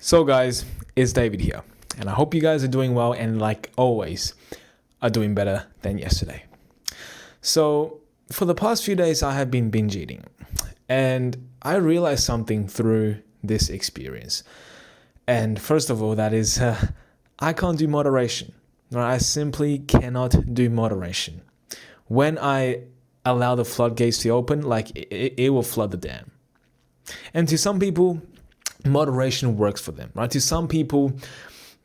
So guys, it's David here, and I hope you guys are doing well and like always are doing better than yesterday. So for the past few days I have been binge eating, and I realized something through this experience. And first of all, that is I can't do moderation. Right? I simply cannot do moderation. When I allow the floodgates to open, like it will flood the dam. And to some people, moderation works for them, right? To some people,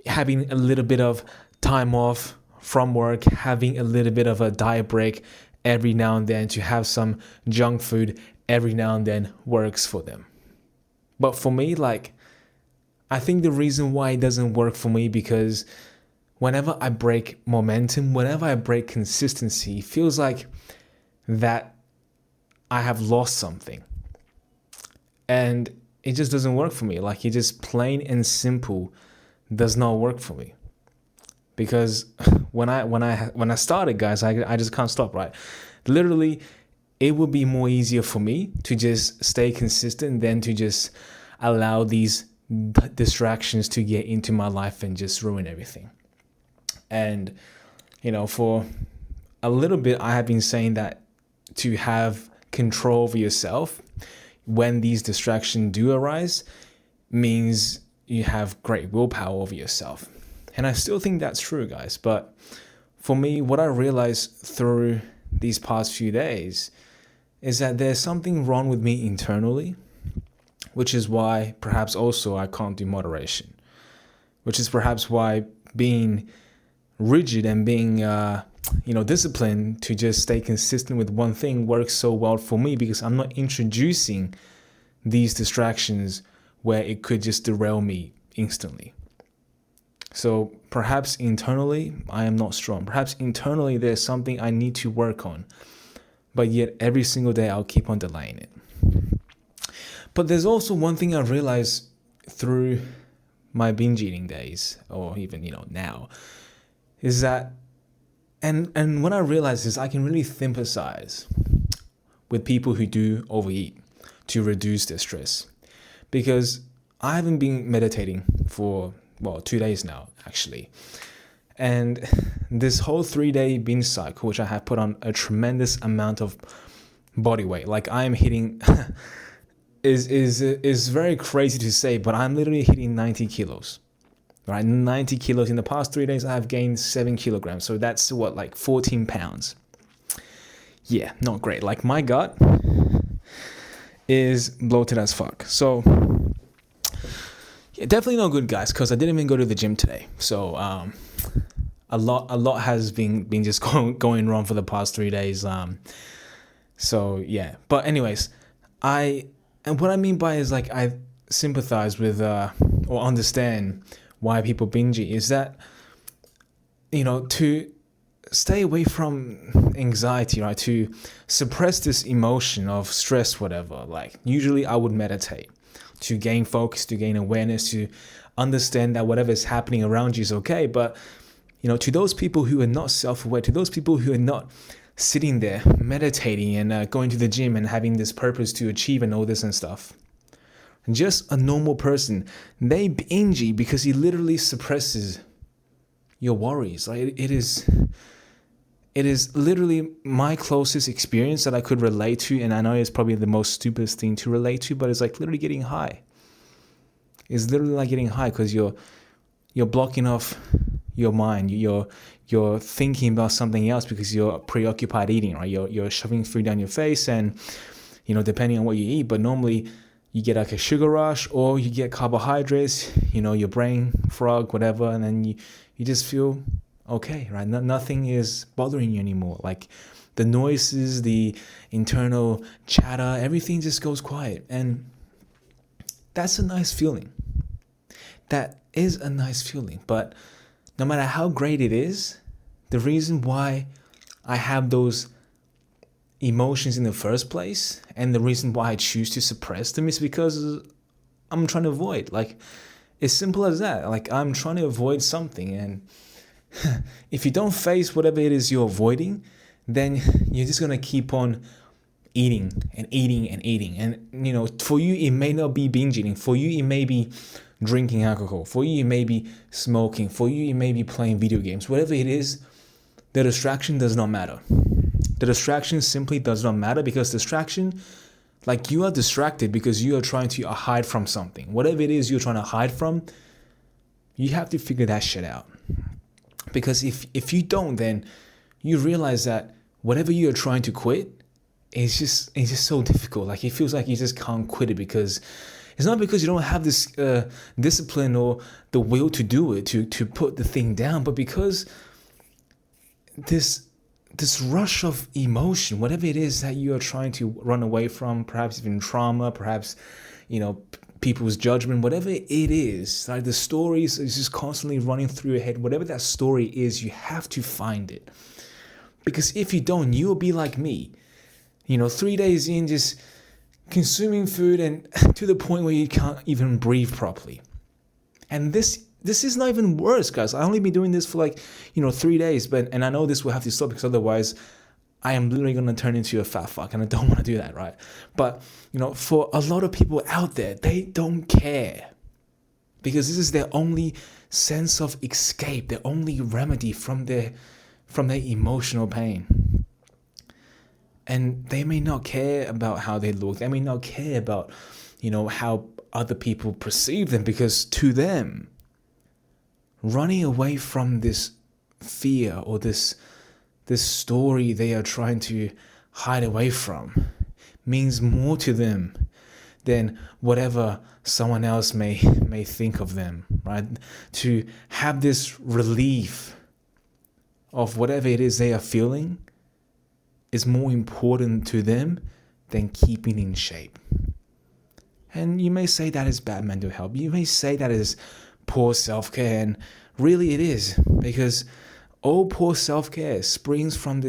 having a little bit of time off from work, having a little bit of a diet break every now and then, to have some junk food every now and then works for them. But for me, I think the reason why it doesn't work for me because whenever I break momentum, whenever I break consistency, it feels like that I have lost something. And it just doesn't work for me. Like, it just plain and simple does not work for me. Because when I started, guys, I just can't stop, right? Literally, it would be more easier for me to just stay consistent than to just allow these distractions to get into my life and just ruin everything. And, for a little bit, I have been saying that to have control over yourself when these distractions do arise means you have great willpower over yourself. And I still think that's true, guys. But for me, what I realized through these past few days is that there's something wrong with me internally, which is why perhaps also I can't do moderation, which is perhaps why being rigid and being discipline to just stay consistent with one thing works so well for me, because I'm not introducing these distractions where it could just derail me instantly. So perhaps internally I am not strong. Perhaps internally there's something I need to work on, but yet every single day I'll keep on delaying it. But there's also one thing I realized through my binge eating days, or even now, is that And when I realized this, I can really sympathize with people who do overeat to reduce their stress. Because I haven't been meditating for, 2 days now, actually. And this whole 3-day binge cycle, which I have put on a tremendous amount of body weight, like I am hitting, is very crazy to say, but I'm literally hitting 90 kilos. Right, 90 kilos. In the past 3 days, I have gained 7 kilograms. So that's 14 pounds. Yeah, not great. Like, my gut is bloated as fuck. So, yeah, definitely not good, guys, because I didn't even go to the gym today. So, a lot has been just going wrong for the past 3 days. So, yeah. But anyways, and what I mean by is, I sympathize with, or understand why people binge eat, is that, to stay away from anxiety, right? To suppress this emotion of stress, whatever. Like, usually I would meditate to gain focus, to gain awareness, to understand that whatever is happening around you is okay. But, to those people who are not self-aware, to those people who are not sitting there meditating and going to the gym and having this purpose to achieve and all this and stuff, just a normal person, they binge eat because it literally suppresses your worries. Like, it is literally my closest experience that I could relate to, and I know it's probably the most stupidest thing to relate to, but it's like literally getting high. It's literally like getting high because you're blocking off your mind. You're thinking about something else because you're preoccupied eating, right? You're shoving food down your face, and depending on what you eat, but normally you get like a sugar rush, or you get carbohydrates, your brain frog, whatever, and then you just feel okay, right? Nothing is bothering you anymore. Like, the noises, the internal chatter, everything just goes quiet. And that's a nice feeling. That is a nice feeling. But no matter how great it is, the reason why I have those emotions in the first place, and the reason why I choose to suppress them, is because I'm trying to avoid. Like, it's simple as that. Like, I'm trying to avoid something, and if you don't face whatever it is you're avoiding, then you're just gonna keep on eating and eating and eating. And, for you, it may not be binge eating. For you, it may be drinking alcohol. For you, it may be smoking. For you, it may be playing video games. Whatever it is, the distraction does not matter. The distraction simply does not matter, because distraction, like, you are distracted because you are trying to hide from something. Whatever it is you're trying to hide from, you have to figure that shit out. Because if you don't, then you realize that whatever you're trying to quit, it's just so difficult. Like, it feels like you just can't quit it, because it's not because you don't have this discipline or the will to do it, to put the thing down, but because this rush of emotion, whatever it is that you are trying to run away from, perhaps even trauma, perhaps, people's judgment, whatever it is, like, the stories is just constantly running through your head. Whatever that story is, you have to find it. Because if you don't, you'll be like me, 3 days in, just consuming food, and to the point where you can't even breathe properly. And this is not even worse, guys. I only been doing this for 3 days, and I know this will have to stop, because otherwise I am literally going to turn into a fat fuck, and I don't want to do that, right? But, for a lot of people out there, they don't care, because this is their only sense of escape, their only remedy from their emotional pain. And they may not care about how they look. They may not care about, how other people perceive them, because to them, running away from this fear or this story they are trying to hide away from means more to them than whatever someone else may think of them, right? To have this relief of whatever it is they are feeling is more important to them than keeping in shape. And you may say that is bad mental health. You may say that is poor self-care, and really it is, because all poor self-care springs from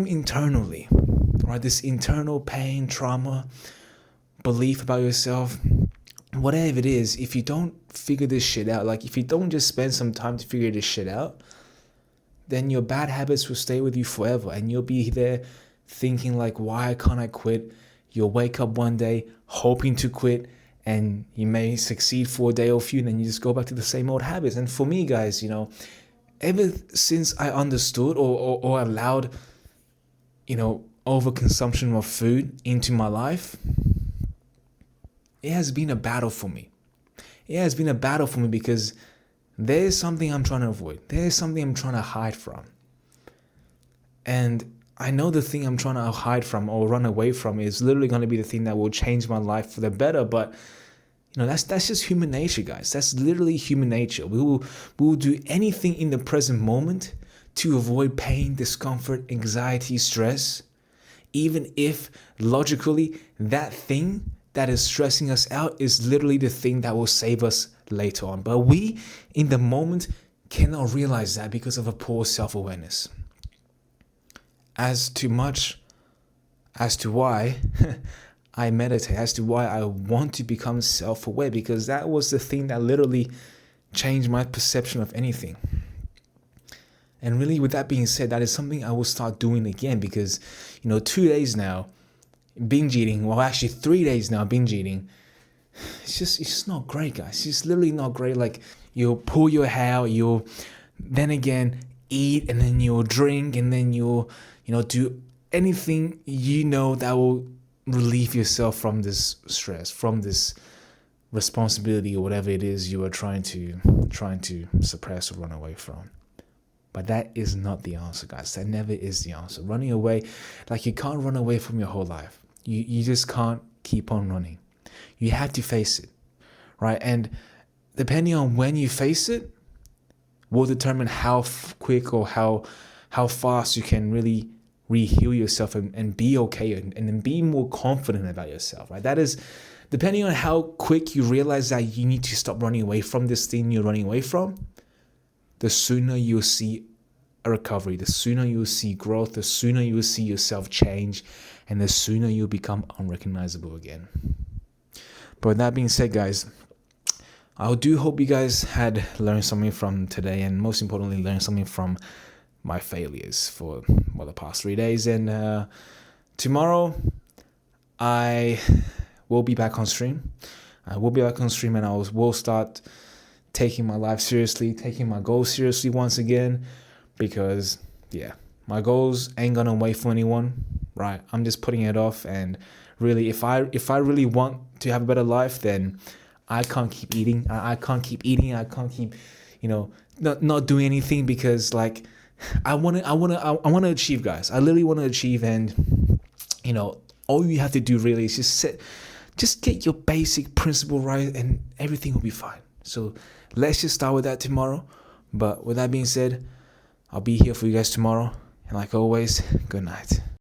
internally, right? This internal pain, trauma, belief about yourself, whatever it is. If you don't figure this shit out, like, if you don't just spend some time to figure this shit out, then your bad habits will stay with you forever, and you'll be there thinking like, why can't I quit? You'll wake up one day hoping to quit, and you may succeed for a day or few, and then you just go back to the same old habits. And for me, guys, ever since I understood or allowed, overconsumption of food into my life, it has been a battle for me. It has been a battle for me, because there's something I'm trying to avoid. There's something I'm trying to hide from. And I know the thing I'm trying to hide from or run away from is literally going to be the thing that will change my life for the better. But that's just human nature, guys. That's literally human nature. We will do anything in the present moment to avoid pain, discomfort, anxiety, stress, even if logically that thing that is stressing us out is literally the thing that will save us later on. But we, in the moment, cannot realize that because of a poor self-awareness. As to why I meditate, as to why I want to become self-aware, because that was the thing that literally changed my perception of anything. And really, with that being said, that is something I will start doing again, because 2 days now binge eating, well, actually 3 days now binge eating, it's just not great, guys. It's just literally not great. Like, you'll pull your hair out, you'll then again eat, and then you'll drink, and then you'll do anything that will relieve yourself from this stress, from this responsibility, or whatever it is you are trying to suppress or run away from. But that is not the answer, guys. That never is the answer. Running away, like, you can't run away from your whole life. You just can't keep on running. You have to face it, right? And depending on when you face it will determine how quick or how fast you can really re-heal yourself and be okay and then be more confident about yourself, right? That is depending on how quick you realize that you need to stop running away from this thing you're running away from. The sooner you'll see a recovery, the sooner you'll see growth, the sooner you'll see yourself change, and the sooner you'll become unrecognizable again. But with that being said, guys, I do hope you guys had learned something from today, and most importantly, learned something from my failures for the past 3 days. And tomorrow I will be back on stream. I will be back on stream, and will start taking my life seriously, taking my goals seriously once again, because my goals ain't gonna wait for anyone, right? I'm just putting it off, and really, if I really want to have a better life, then I can't keep eating. I can't keep eating. I can't keep, not doing anything, because like I want to achieve, guys. I literally want to achieve, and all you have to do really is just get your basic principle right, and everything will be fine. So let's just start with that tomorrow. But with that being said, I'll be here for you guys tomorrow. And like always, good night.